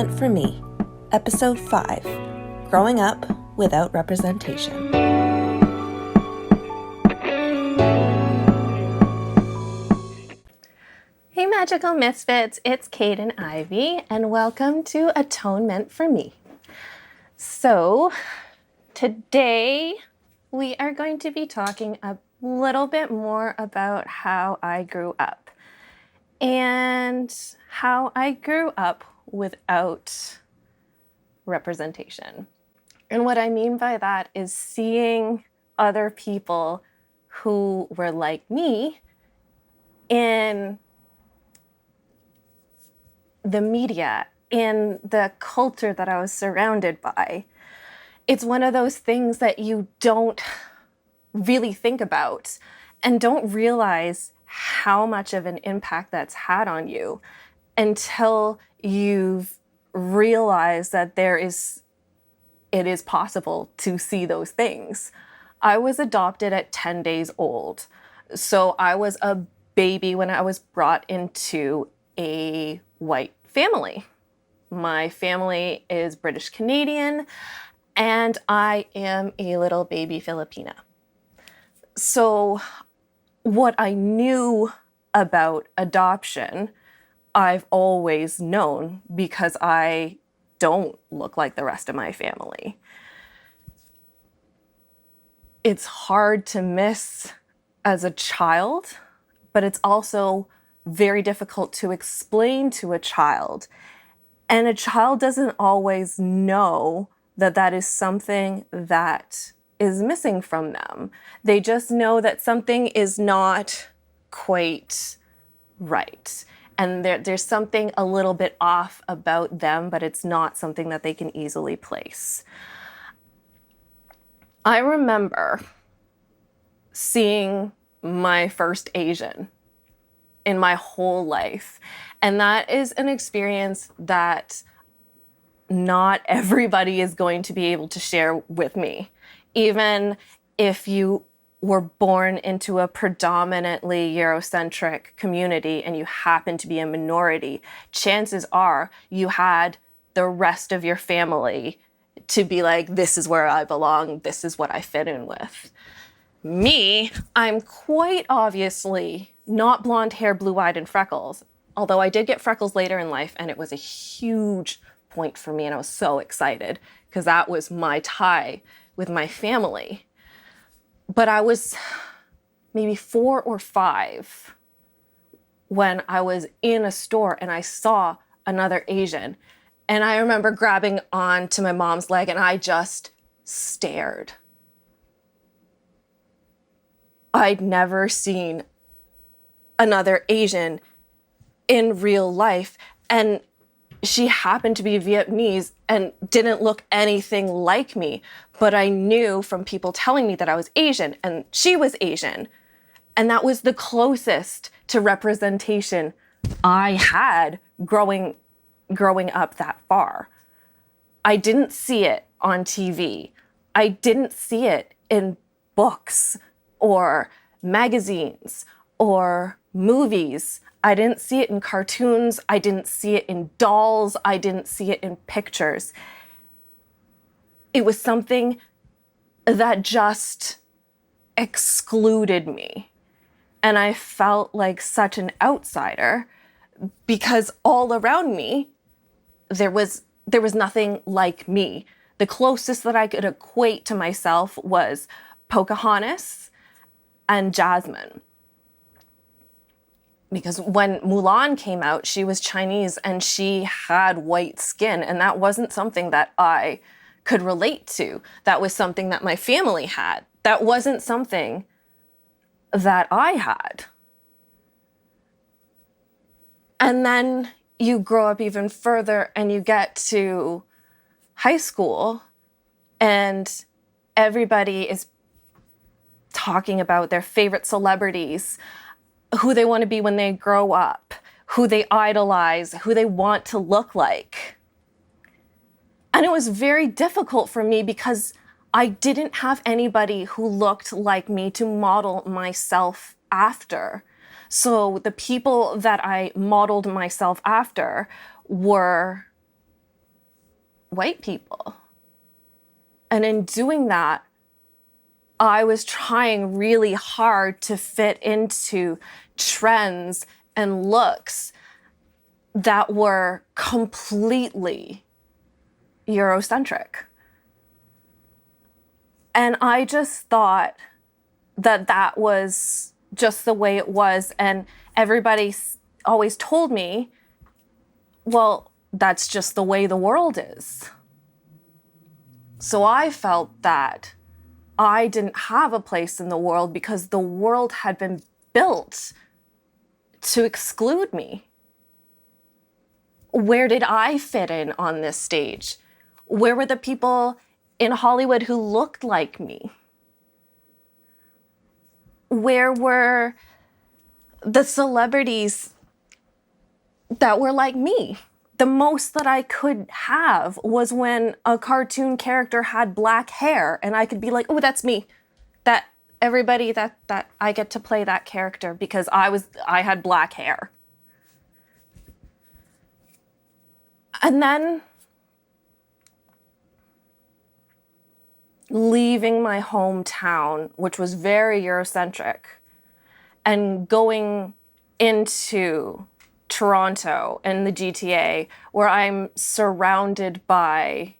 Meant for Me, Episode 5, Growing Up Without Representation. Hey Magical Misfits, it's Kaidain Ivy, and welcome to Atonement for Me. So, today we are going to be talking a little bit more about how I grew up and how I grew up without representation. And what I mean by that is seeing other people who were like me in the media, in the culture that I was surrounded by. It's one of those things that you don't really think about and don't realize how much of an impact that's had on you until you've realized that it is possible to see those things. I was adopted at 10 days old. So I was a baby when I was brought into a white family. My family is British Canadian, and I am a little baby Filipina. So what I knew about adoption, I've always known because I don't look like the rest of my family. It's hard to miss as a child, but it's also very difficult to explain to a child. And a child doesn't always know that that is something that is missing from them. They just know that something is not quite right. And there's something a little bit off about them, but it's not something that they can easily place. I remember seeing my first Asian in my whole life. And that is an experience that not everybody is going to be able to share with me. Even if you were born into a predominantly Eurocentric community and you happen to be a minority, chances are you had the rest of your family to be like, this is where I belong, this is what I fit in with. Me, I'm quite obviously not blonde hair, blue-eyed, and freckles, although I did get freckles later in life, and it was a huge point for me, and I was so excited because that was my tie with my family. But I was maybe 4 or 5 when I was in a store and I saw another Asian. And I remember grabbing onto my mom's leg and I just stared. I'd never seen another Asian in real life. And she happened to be Vietnamese and didn't look anything like me. But I knew from people telling me that I was Asian and she was Asian. And that was the closest to representation I had growing up that far. I didn't see it on TV. I didn't see it in books or magazines or movies. I didn't see it in cartoons. I didn't see it in dolls. I didn't see it in pictures. It was something that just excluded me. And I felt like such an outsider because all around me, there was nothing like me. The closest that I could equate to myself was Pocahontas and Jasmine. Because when Mulan came out, she was Chinese and she had white skin, and that wasn't something that I could relate to. That was something that my family had. That wasn't something that I had. And then you grow up even further and you get to high school and everybody is talking about their favorite celebrities, who they want to be when they grow up, who they idolize, who they want to look like. And it was very difficult for me because I didn't have anybody who looked like me to model myself after. So the people that I modeled myself after were white people. And in doing that, I was trying really hard to fit into trends and looks that were completely Eurocentric. And I just thought that that was just the way it was. And everybody always told me, well, that's just the way the world is. So I felt that I didn't have a place in the world because the world had been built to exclude me. Where did I fit in on this stage? Where were the people in Hollywood who looked like me? Where were the celebrities that were like me? The most that I could have was when a cartoon character had black hair and I could be like, oh, that's me. That everybody that I get to play that character because I had black hair. And then leaving my hometown, which was very Eurocentric, and going into Toronto and the GTA, where I'm surrounded by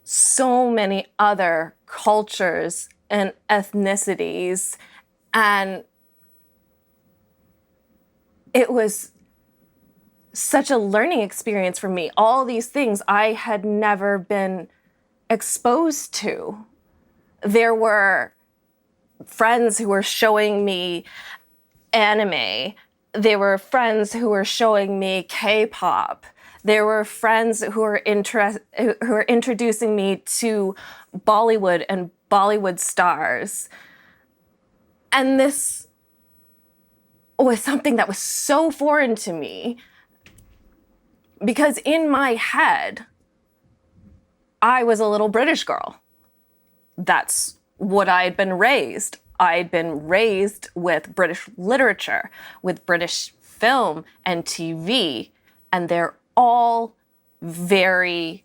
so many other cultures and ethnicities. And it was such a learning experience for me. All these things I had never been exposed to. There were friends who were showing me anime. There were friends who were showing me K-pop. There were friends who were introducing me to Bollywood and Bollywood stars. And this was something that was so foreign to me because in my head, I was a little British girl. That's what I had been raised. I'd been raised with British literature, with British film and TV, and they're all very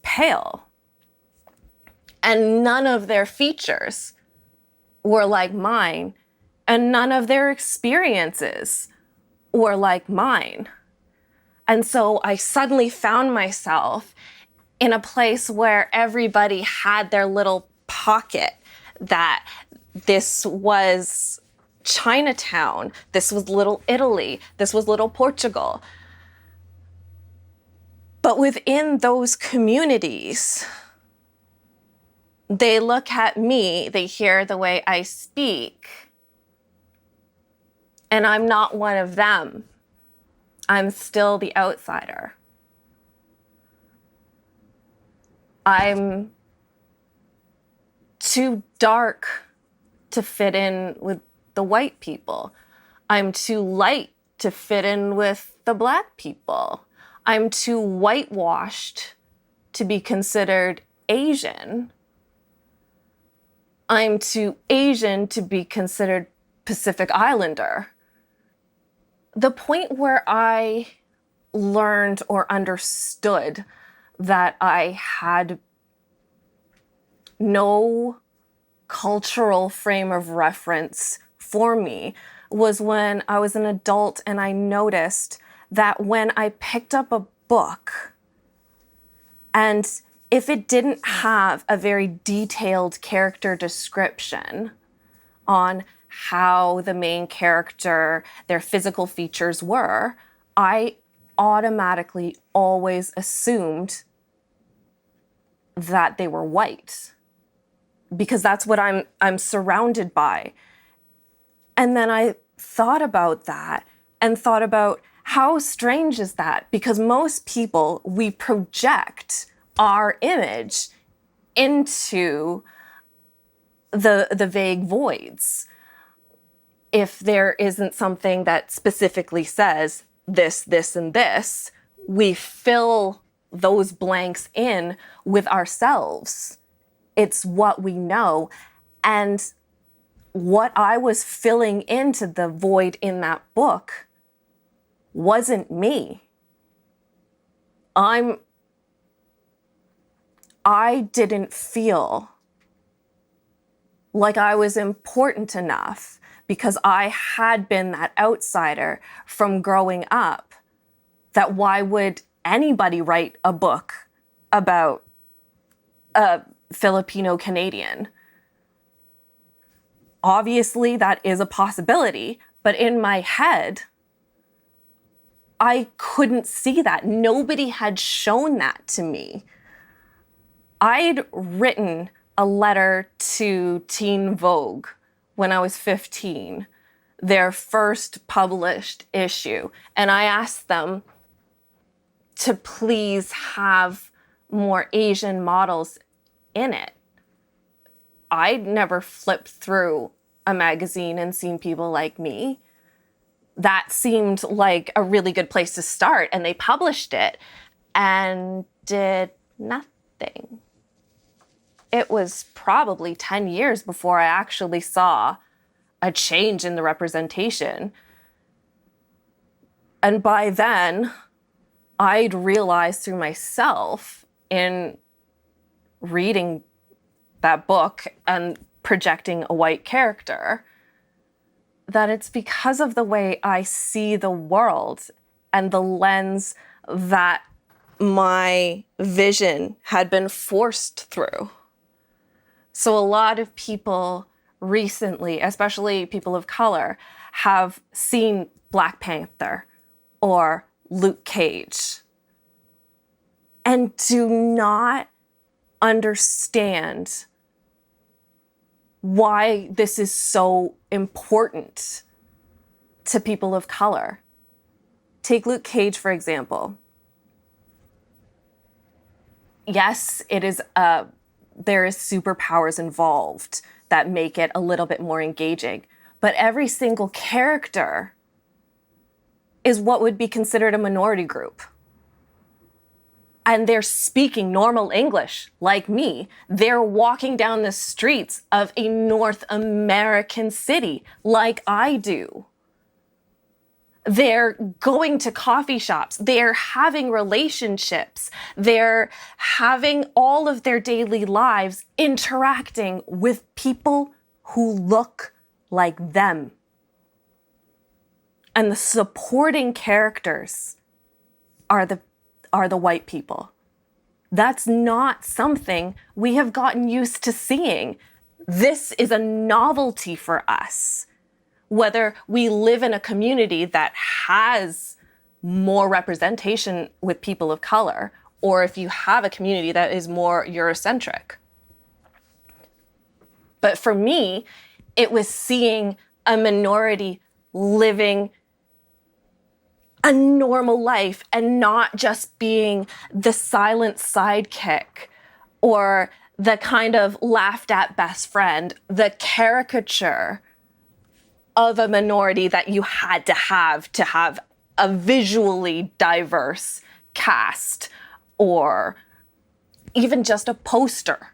pale. And none of their features were like mine, and none of their experiences were like mine. And so I suddenly found myself in a place where everybody had their little pocket, that this was Chinatown, this was Little Italy, this was Little Portugal. But within those communities, they look at me, they hear the way I speak, and I'm not one of them. I'm still the outsider. I'm too dark to fit in with the white people. I'm too light to fit in with the black people. I'm too whitewashed to be considered Asian. I'm too Asian to be considered Pacific Islander. The point where I learned or understood that I had no cultural frame of reference for me was when I was an adult and I noticed that when I picked up a book, and if it didn't have a very detailed character description on how the main character, their physical features were, I automatically always assumed that they were white because that's what I'm surrounded by. And then I thought about that and thought about how strange is that? Because most people, we project our image into the vague voids. If there isn't something that specifically says this, this, and this, we fill those blanks in with ourselves. It's what we know. And what I was filling into the void in that book wasn't me. I'm I didn't feel like I was important enough because I had been that outsider from growing up, that why would anybody write a book about a Filipino Canadian? Obviously, that is a possibility, but in my head, I couldn't see that. Nobody had shown that to me. I'd written a letter to Teen Vogue when I was 15, their first published issue, and I asked them to please have more Asian models in it. I'd never flipped through a magazine and seen people like me. That seemed like a really good place to start, and they published it and did nothing. It was probably 10 years before I actually saw a change in the representation. And by then, I'd realized through myself in reading that book and projecting a white character that it's because of the way I see the world and the lens that my vision had been forced through. So a lot of people recently, especially people of color, have seen Black Panther or Luke Cage and do not understand why this is so important to people of color. Take Luke Cage, for example. Yes, there is superpowers involved that make it a little bit more engaging, but every single character is what would be considered a minority group. And they're speaking normal English like me. They're walking down the streets of a North American city like I do. They're going to coffee shops. They're having relationships. They're having all of their daily lives interacting with people who look like them. And the supporting characters are the white people. That's not something we have gotten used to seeing. This is a novelty for us. Whether we live in a community that has more representation with people of color, or if you have a community that is more Eurocentric. But for me, it was seeing a minority living a normal life and not just being the silent sidekick or the kind of laughed at best friend, the caricature of a minority that you had to have a visually diverse cast or even just a poster.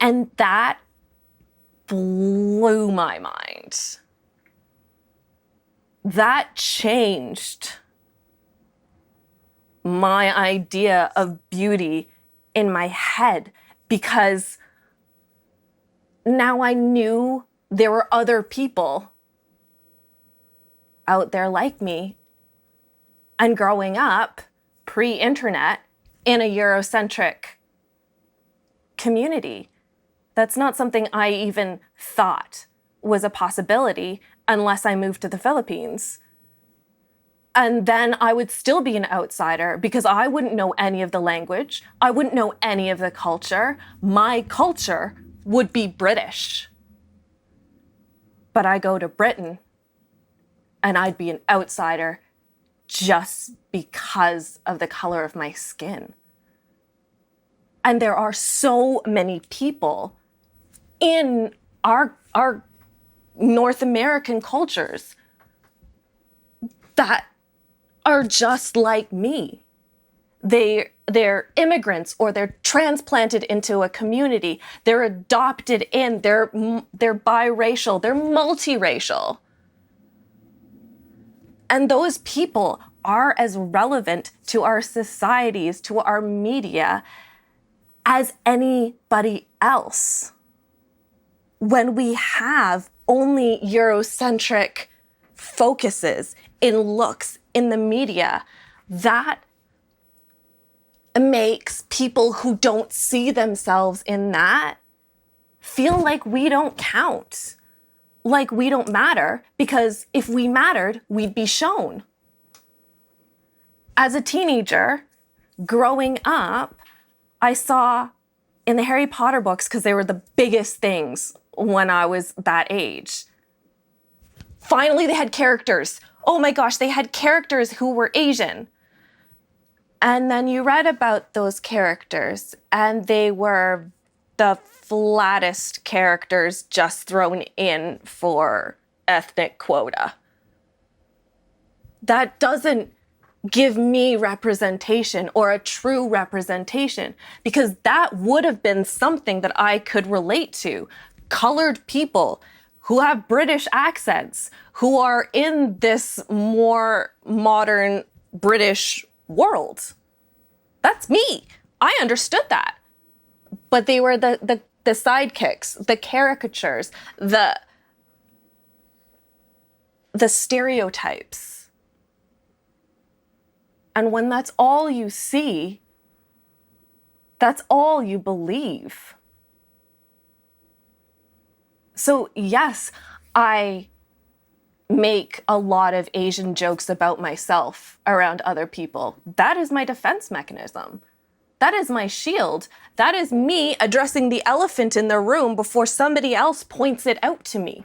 And that blew my mind. That changed my idea of beauty in my head because now I knew there were other people out there like me. And growing up, pre-internet, in a Eurocentric community, that's not something I even thought was a possibility unless I moved to the Philippines. And then I would still be an outsider because I wouldn't know any of the language. I wouldn't know any of the culture. My culture would be British. But I go to Britain and I'd be an outsider just because of the color of my skin. And there are so many people in our North American cultures that are just like me. They're immigrants or they're transplanted into a community. They're adopted in. They're biracial. They're multiracial. And those people are as relevant to our societies, to our media, as anybody else. When we have only Eurocentric focuses in looks in the media, that makes people who don't see themselves in that feel like we don't count, like we don't matter, because if we mattered, we'd be shown. As a teenager, growing up, I saw in the Harry Potter books, because they were the biggest things when I was that age. Finally, they had characters. Oh my gosh, they had characters who were Asian. And then you read about those characters, and they were the flattest characters just thrown in for ethnic quota. That doesn't give me representation or a true representation, because that would have been something that I could relate to. Colored people who have British accents, who are in this more modern British world. That's me. I understood that. But they were the sidekicks, the caricatures, the stereotypes. And when that's all you see, that's all you believe. So yes, I make a lot of Asian jokes about myself around other people. That is my defense mechanism. That is my shield. That is me addressing the elephant in the room before somebody else points it out to me,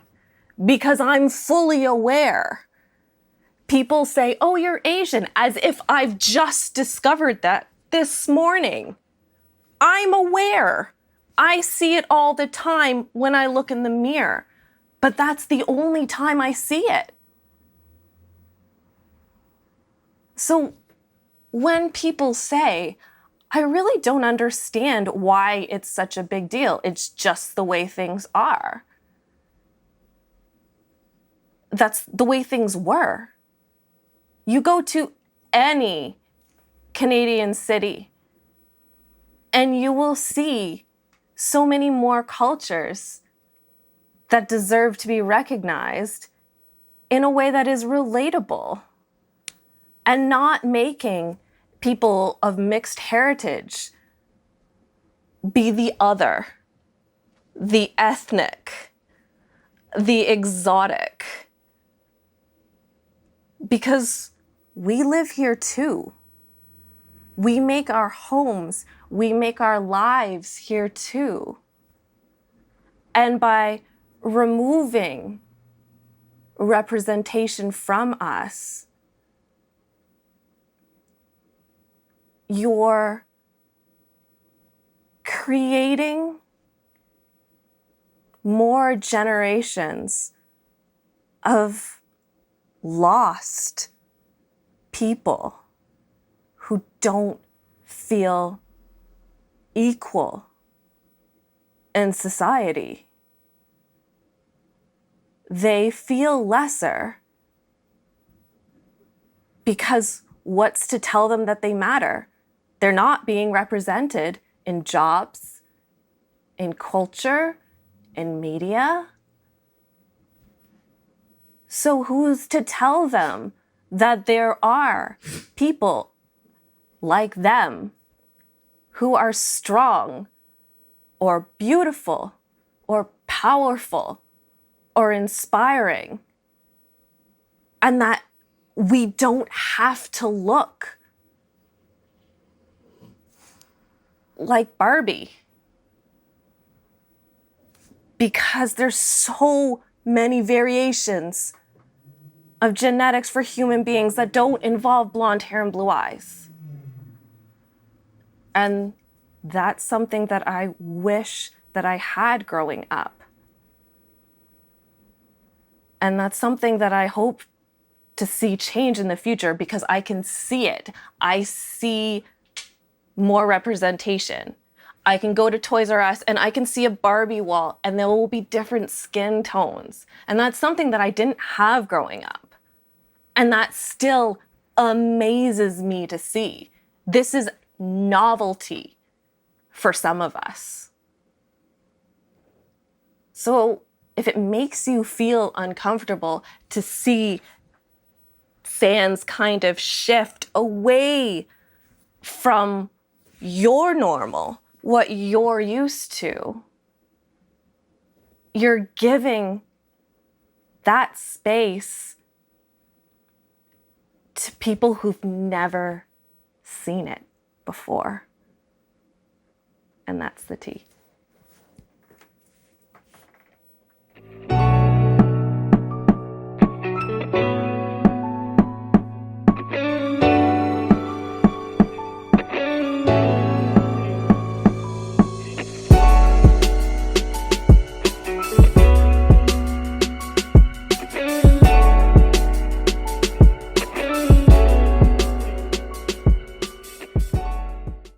because I'm fully aware. People say, oh, you're Asian, as if I've just discovered that this morning. I'm aware. I see it all the time when I look in the mirror, but that's the only time I see it. So when people say, I really don't understand why it's such a big deal, it's just the way things are. That's the way things were. You go to any Canadian city and you will see so many more cultures that deserve to be recognized in a way that is relatable, and not making people of mixed heritage be the other, the ethnic, the exotic. Because we live here too. We make our homes, we make our lives here too. And by removing representation from us, you're creating more generations of lost people who don't feel equal in society. They feel lesser because what's to tell them that they matter? They're not being represented in jobs, in culture, in media. So who's to tell them that there are people like them who are strong or beautiful or powerful or inspiring, and that we don't have to look like Barbie, because there's so many variations of genetics for human beings that don't involve blonde hair and blue eyes. And that's something that I wish that I had growing up. And that's something that I hope to see change in the future, because I can see it. I see more representation. I can go to Toys R Us and I can see a Barbie wall and there will be different skin tones. And that's something that I didn't have growing up. And that still amazes me to see. This is novelty for some of us. So if it makes you feel uncomfortable to see fans kind of shift away from your normal, what you're used to, you're giving that space to people who've never seen it before. And that's the tea.